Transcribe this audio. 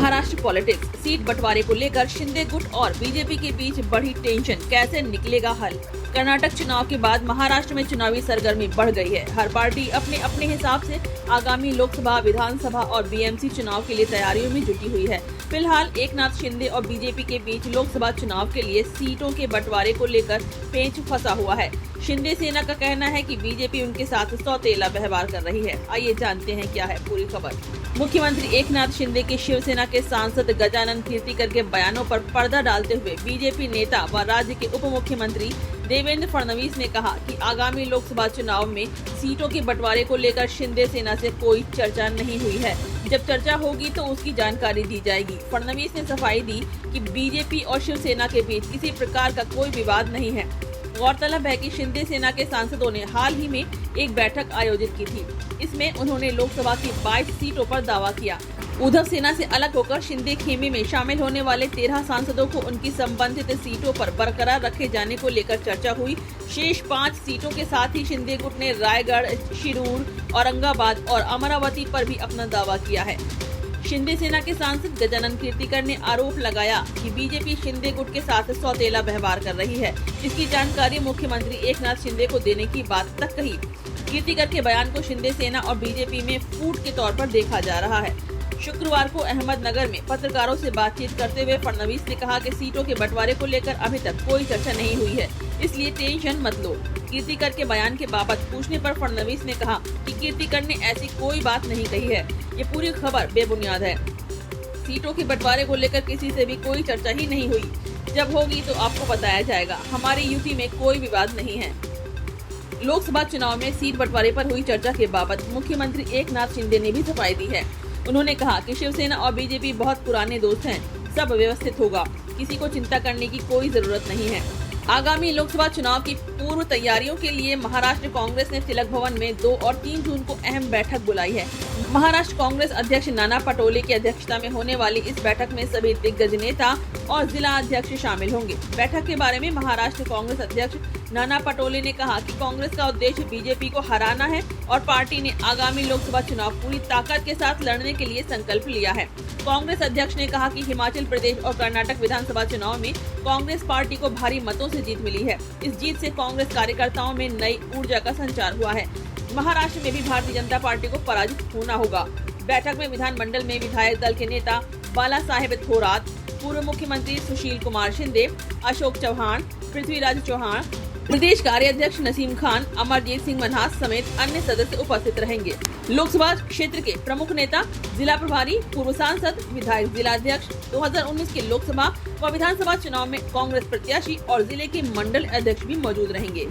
Maharashtra politics, seat बंटवारे को लेकर शिंदे गुट और बीजेपी के बीच बढ़ी टेंशन, कैसे निकलेगा हल। कर्नाटक चुनाव के बाद महाराष्ट्र में चुनावी सरगर्मी बढ़ गई है। हर पार्टी अपने अपने हिसाब से आगामी लोकसभा, विधानसभा और बीएमसी चुनाव के लिए तैयारियों में जुटी हुई है। फिलहाल एकनाथ शिंदे और बीजेपी के बीच लोकसभा चुनाव के लिए सीटों के बंटवारे को लेकर पेंच फंसा हुआ है। शिंदे सेना का कहना है कि बीजेपी उनके साथ सौतेला व्यवहार कर रही है। आइए जानते हैं क्या है पूरी खबर। मुख्यमंत्री एकनाथ शिंदे के शिवसेना के सांसद गजानन कीर्तिकर के बयानों पर पर्दा डालते हुए बीजेपी नेता व राज्य के उप मुख्यमंत्री देवेंद्र फडणवीस ने कहा कि आगामी लोकसभा चुनाव में सीटों के बंटवारे को लेकर शिंदे सेना से कोई चर्चा नहीं हुई है। जब चर्चा होगी तो उसकी जानकारी दी जाएगी। फडणवीस ने सफाई दी कि बीजेपी और शिवसेना के बीच किसी प्रकार का कोई विवाद नहीं है। गौरतलब है कि शिंदे सेना के सांसदों ने हाल ही में एक बैठक आयोजित की थी। इसमें उन्होंने लोकसभा की 22 सीटों पर दावा किया। उद्धव सेना से अलग होकर शिंदे खेमे में शामिल होने वाले 13 सांसदों को उनकी संबंधित सीटों पर बरकरार रखे जाने को लेकर चर्चा हुई। शेष 5 सीटों के साथ ही शिंदे गुट ने रायगढ़, शिरूर, औरंगाबाद और अमरावती पर भी अपना दावा किया है। शिंदे सेना के सांसद गजानन कीर्तिकर ने आरोप लगाया कि बीजेपी शिंदे गुट के साथ सौतेला व्यवहार कर रही है। इसकी जानकारी मुख्यमंत्री एकनाथ शिंदे को देने की बात तक कही। कीर्तिकर के बयान को शिंदे सेना और बीजेपी में फूट के तौर पर देखा जा रहा है। शुक्रवार को अहमदनगर में पत्रकारों से बातचीत करते हुए फडणवीस ने कहा कि सीटों के बंटवारे को लेकर अभी तक कोई चर्चा नहीं हुई है, इसलिए टेंशन मत लो। कीर्तिकर के बयान के बाबत पूछने पर फडणवीस ने कहा कि कीर्तिकर ने ऐसी कोई बात नहीं कही है, ये पूरी खबर बेबुनियाद है। सीटों के बंटवारे को लेकर किसी से भी कोई चर्चा ही नहीं हुई। जब होगी तो आपको बताया जाएगा। हमारी यूपी में कोई विवाद नहीं है। लोकसभा चुनाव में सीट बंटवारे पर हुई चर्चा के बाबत मुख्यमंत्री एकनाथ शिंदे ने भी सफाई दी है। उन्होंने कहा कि शिवसेना और बीजेपी बहुत पुराने दोस्त हैं, सब व्यवस्थित होगा, किसी को चिंता करने की कोई जरूरत नहीं है। आगामी लोकसभा चुनाव की पूर्व तैयारियों के लिए महाराष्ट्र कांग्रेस ने तिलक भवन में 2 और 3 जून को अहम बैठक बुलाई है। महाराष्ट्र कांग्रेस अध्यक्ष नाना पटोले की अध्यक्षता में होने वाली इस बैठक में सभी दिग्गज नेता और जिला अध्यक्ष शामिल होंगे। बैठक के बारे में महाराष्ट्र कांग्रेस अध्यक्ष नाना पटोले ने कहा कि कांग्रेस का उद्देश्य बीजेपी को हराना है और पार्टी ने आगामी लोकसभा चुनाव पूरी ताकत के साथ लड़ने के लिए संकल्प लिया है। कांग्रेस अध्यक्ष ने कहा कि हिमाचल प्रदेश और कर्नाटक विधानसभा चुनाव में कांग्रेस पार्टी को भारी मतों से जीत मिली है। इस जीत से कांग्रेस कार्यकर्ताओं में नई ऊर्जा का संचार हुआ है। महाराष्ट्र में भी भारतीय जनता पार्टी को पराजित होना होगा। बैठक में विधानमंडल में विधायक दल के नेता बाला साहेब थोरात, पूर्व मुख्यमंत्री सुशील कुमार शिंदे, अशोक चौहान, पृथ्वीराज चौहान, प्रदेश कार्याध्यक्ष नसीम खान, अमरजीत सिंह मनहास समेत अन्य सदस्य उपस्थित रहेंगे। लोकसभा क्षेत्र के प्रमुख नेता, जिला प्रभारी, पूर्व सांसद, विधायक, जिला अध्यक्ष, 2019 के लोकसभा व विधानसभा चुनाव में कांग्रेस प्रत्याशी और जिले के मंडल अध्यक्ष भी मौजूद रहेंगे।